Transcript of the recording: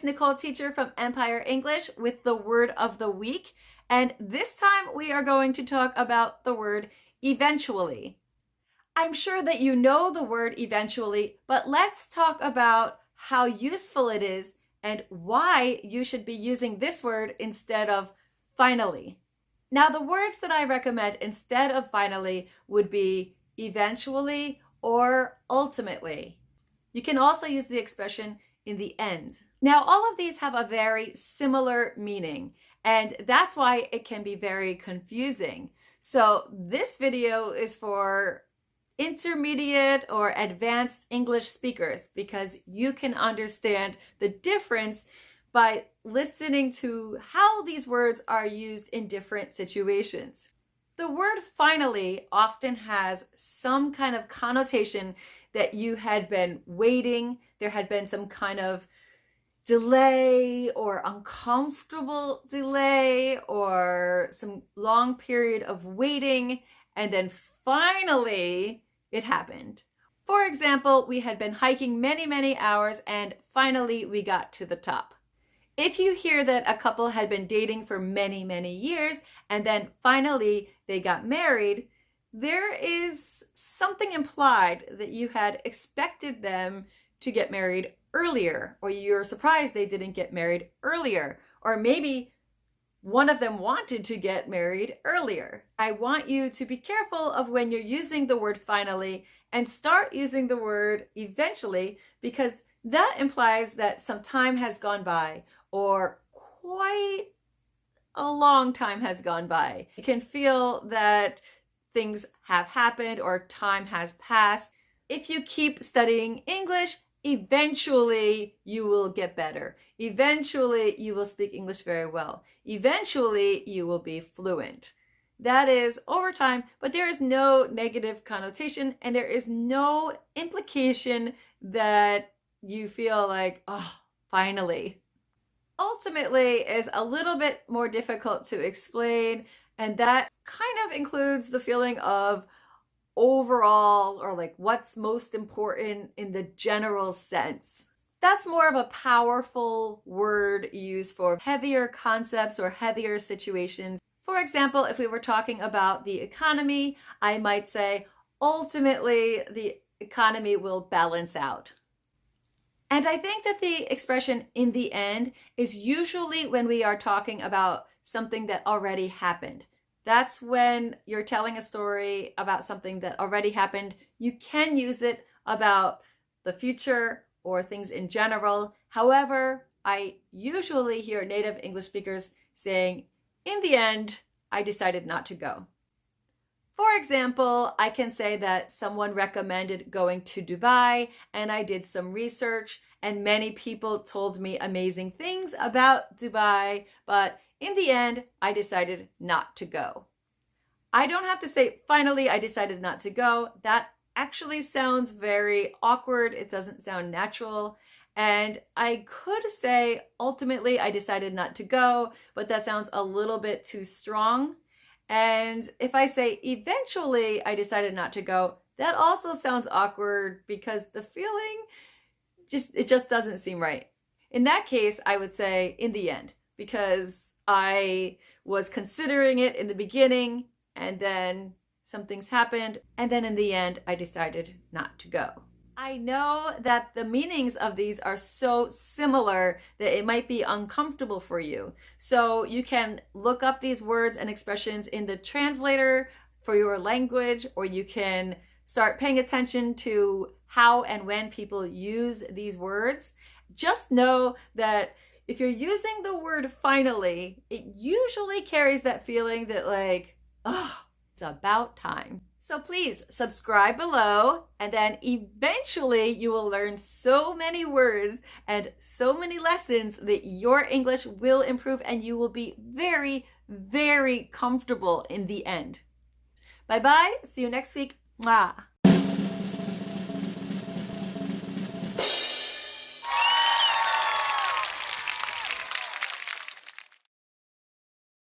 Nicole Teacher from Empire English with the word of the week. And this time we are going to talk about the word eventually. I'm sure that you know the word eventually, but let's talk about how useful it is and why you should be using this word instead of finally. Now, the words that I recommend instead of finally would be eventually or ultimately. You can also use the expression in the end. Now, all of these have a very similar meaning, and that's why it can be very confusing. So this video is for intermediate or advanced English speakers because you can understand the difference by listening to how these words are used in different situations. The word finally often has some kind of connotation that you had been waiting, there had been some kind of delay or uncomfortable delay or some long period of waiting, and then finally it happened. For example, we had been hiking many hours and finally we got to the top. If you hear that a couple had been dating for many years and then finally they got married, there is something implied that you had expected them to get married earlier, or you're surprised they didn't get married earlier, or maybe one of them wanted to get married earlier. I want you to be careful of when you're using the word finally and start using the word eventually, because that implies that some time has gone by or quite a long time has gone by. You can feel that things have happened or time has passed. If you keep studying English, eventually you will get better. Eventually you will speak English very well. Eventually you will be fluent. That is over time, but there is no negative connotation and there is no implication that you feel like, oh, finally. Ultimately is a little bit more difficult to explain, and that kind of includes the feeling of overall, or like what's most important in the general sense. That's more of a powerful word used for heavier concepts or heavier situations. For example, if we were talking about the economy, I might say, ultimately, the economy will balance out. And I think that the expression in the end is usually when we are talking about something that already happened. That's when you're telling a story about something that already happened. You can use it about the future or things in general. However, I usually hear native English speakers saying, in the end, I decided not to go. For example, I can say that someone recommended going to Dubai and I did some research and many people told me amazing things about Dubai, but in the end, I decided not to go. I don't have to say, finally, I decided not to go. That actually sounds very awkward. It doesn't sound natural. And I could say, ultimately, I decided not to go, but that sounds a little bit too strong. And if I say, eventually, I decided not to go, that also sounds awkward because the feeling it just doesn't seem right. In that case, I would say, in the end, because I was considering it in the beginning and then some things happened, and then in the end, I decided not to go. I know that the meanings of these are so similar that it might be uncomfortable for you. So you can look up these words and expressions in the translator for your language, or you can start paying attention to how and when people use these words. Just know that if you're using the word finally, it usually carries that feeling that like, oh, it's about time. So please subscribe below, and then eventually you will learn so many words and so many lessons that your English will improve and you will be very comfortable in the end. Bye bye. See you next week. Mwah.